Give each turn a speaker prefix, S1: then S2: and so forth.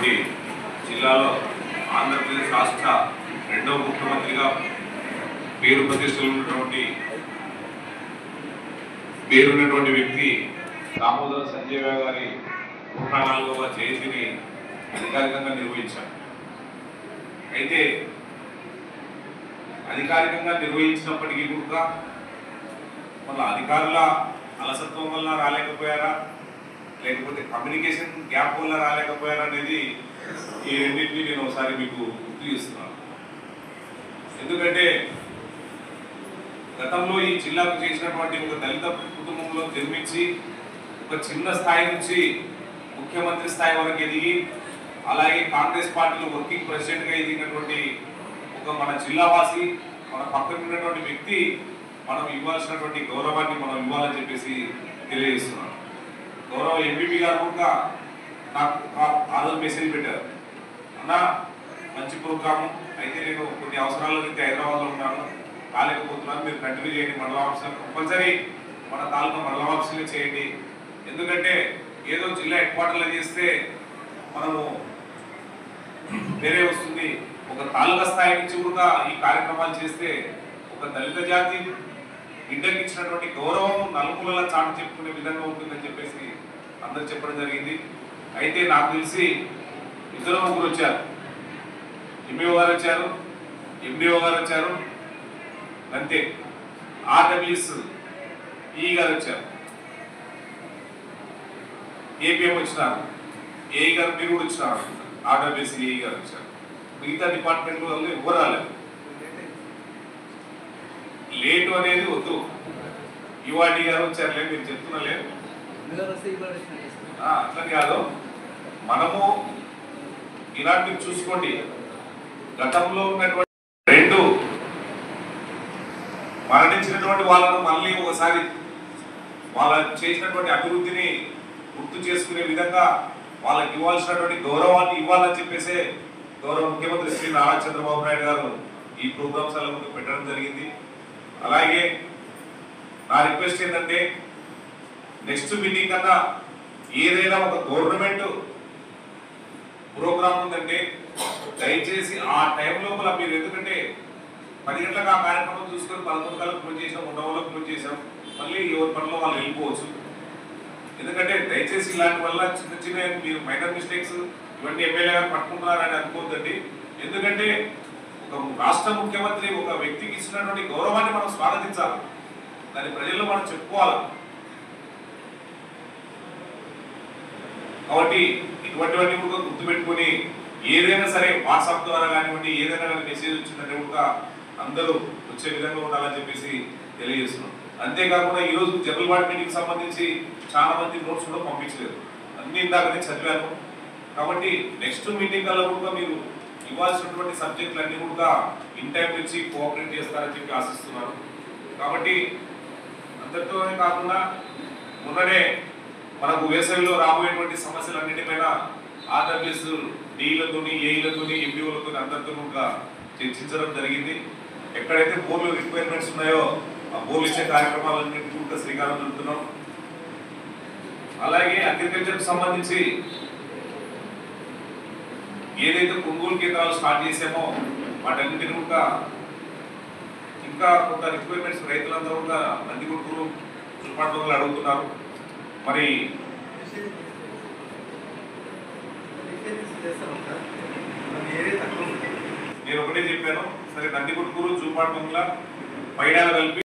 S1: ఉన్నటువంటి జిల్లాలో ఆంధ్రప్రదేశ్ రాష్ట్ర రెండవ ముఖ్యమంత్రిగా పేరున్నటువంటి వ్యక్తి దామోదర సంజయ్ గారి 104వ జయంతిని అధికారికంగా నిర్వహించారు. అయితే అధికారికంగా నిర్వహించినప్పటికీ కూడా మళ్ళీ అధికారుల అలసత్వం వల్ల రాలేకపోయారా, లేకపోతే కమ్యూనికేషన్ గ్యాప్ వల్ల రాలేకపోయారా అనేది ఈ రెండింటినీ నేను ఒకసారి మీకు గుర్తు చేస్తున్నాను. ఎందుకంటే గతంలో ఈ జిల్లాకు చేసినటువంటి ఒక దళిత కుటుంబంలో జన్మించి ఒక చిన్న స్థాయి నుంచి ముఖ్యమంత్రి స్థాయి వరకు ఎదిగి అలాగే కాంగ్రెస్ పార్టీలో వర్కింగ్ ప్రెసిడెంట్గా ఎదిగినటువంటి ఒక మన జిల్లావాసి, మన పక్కన ఉన్నటువంటి వ్యక్తి మనం ఇవ్వాల్సినటువంటి గౌరవాన్ని మనం ఇవ్వాలని చెప్పేసి తెలియజేస్తున్నాను. గౌరవ ఎంపీపీ గారు కూడా నాకు ఆ రోజు మెసేజ్ పెట్టారు, అన్న మంచి ప్రోగ్రాము, అయితే నేను కొన్ని అవసరాల రీతి హైదరాబాద్లో ఉన్నాను, రాలేకపోతున్నాను, మీరు కంటిన్యూ చేయండి, మండల ఆఫీసులు కంపల్సరీ మన తాలూకా మండల ఆఫీసులే చేయండి. ఎందుకంటే ఏదో జిల్లా హెడ్ క్వార్టర్లో చేస్తే మనము వేరే వస్తుంది, ఒక తాలూకా స్థాయి నుంచి కూడా ఈ కార్యక్రమాలు చేస్తే ఒక దళిత జాతి బిడ్డకి ఇచ్చినటువంటి గౌరవం నలుమూలలా చాటు చెప్పుకునే విధంగా ఉంటుందని చెప్పేసి అందరు చెప్పడం జరిగింది. అయితే నాకు తెలిసి ఇద్దరు ముగ్గురు వచ్చారు, ఎంఈఓ గారు వచ్చారు, ఎండిఓ గారు వచ్చారు, అంతే. ఆర్డబ్ల్యూఎస్ ఈ గారు వచ్చారు, ఏపీఎం వచ్చినారు, ఏఈ గారు మీరు కూడా వచ్చినారు, ఆర్డబ్ల్యూఎస్ ఏఈ గారు వచ్చారు. మిగతా డిపార్ట్మెంట్ వాళ్ళు ఎవరు రాలేదు. లేటు అనేది వద్దు, యువాడి గారు వచ్చారులే, మీరు చెప్తున్నా లేదు అట్లా కాదు. మనము ఇలాంటివి చూసుకోండి, గతంలో ఉన్నటువంటి రెండు మరణించినటువంటి వాళ్ళను మళ్ళీ ఒకసారి వాళ్ళ చేసినటువంటి అభివృద్ధిని గుర్తు చేసుకునే విధంగా వాళ్ళకి ఇవ్వాల్సినటువంటి గౌరవాన్ని ఇవ్వాలని చెప్పేసి గౌరవ ముఖ్యమంత్రి శ్రీ నారా చంద్రబాబు నాయుడు గారు ఈ ప్రోగ్రామ్స్ అలా ముందు పెట్టడం జరిగింది. అలాగే నా రిక్వెస్ట్ ఏంటంటే నెక్స్ట్ మీటింగ్ కన్నా ఏదైనా ఒక గవర్నమెంట్ ప్రోగ్రామ్ ఉందంటే దయచేసి ఆ టైం లోపల మీరు, ఎందుకంటే 10 గంటలకు ఆ కార్యక్రమం చూసుకొని 11 గంటలకు క్లోజ్ చేసాం, 1 క్లోజ్ చేసాం, మళ్ళీ ఎవరి పనిలో వాళ్ళు వెళ్ళిపోవచ్చు. ఎందుకంటే దయచేసి ఇలాంటి వల్ల చిన్న చిన్న మీరు మైనర్ మిస్టేక్స్ ఇవన్నీ ఎమ్మెల్యే గారు పట్టుకుంటున్నారని అనుకోవద్దండి. ఎందుకంటే ఒక రాష్ట్ర ముఖ్యమంత్రి ఒక వ్యక్తికి ఇచ్చినటువంటి గౌరవాన్ని మనం స్వాగతించాలి, దాన్ని ప్రజల్లో మనం చెప్పుకోవాలి. కాబట్టి ఇటువంటివన్నీ కూడా గుర్తుపెట్టుకుని ఏదైనా సరే వాట్సాప్ ద్వారా కానివ్వండి, ఏదైనా కానీ మెసేజ్ వచ్చిందంటే కూడా అందరూ వచ్చే విధంగా ఉండాలని చెప్పేసి తెలియజేస్తున్నాం. అంతేకాకుండా ఈరోజు జనరల్ బాడీ మీటింగ్ సంబంధించి చాలా మంది నోట్స్ కూడా పంపించలేదు, అన్ని ఇందాకనే చదివాను. కాబట్టి నెక్స్ట్ మీటింగ్ కల్లా కూడా మీరు ఇవ్వాల్సినటువంటి సబ్జెక్టులు అన్ని కూడా ఇన్ టైం నుంచి కోఆపరేట్ చేస్తారని చెప్పి ఆశిస్తున్నాను. కాబట్టి అంతటితోనే కాకుండా మొన్ననే మనకు వేసవిలో రాబోయేటువంటి సమస్యలన్నిటిపైన ఆర్డబ్ల్యూఎస్ డీలతోని, ఏఈలతోని, ఎండిఓలతో అందరితో కూడా చర్చించడం జరిగింది. ఎక్కడైతే బోర్లు రిక్వైర్మెంట్స్ ఉన్నాయో ఆ బోర్లు ఇచ్చే కార్యక్రమాలన్నింటినీ కూడా శ్రీకారం చుడుతున్నాం. అలాగే అగ్రికల్చర్కి సంబంధించి ఏదైతే కొనుగోలు కేంద్రాలు స్టార్ట్ చేసామో వాటన్నిటిని కూడా ఇంకా కొంత రిక్వైర్మెంట్స్ రైతులందరూ కూడా నందికొట్కూరు చుట్టుపక్కల అడుగుతున్నారు. మరి నేను ఒకటే చెప్పాను, సరే నందికొట్కూరు జూపాడు బంగ్లా పైడాలు కలిపి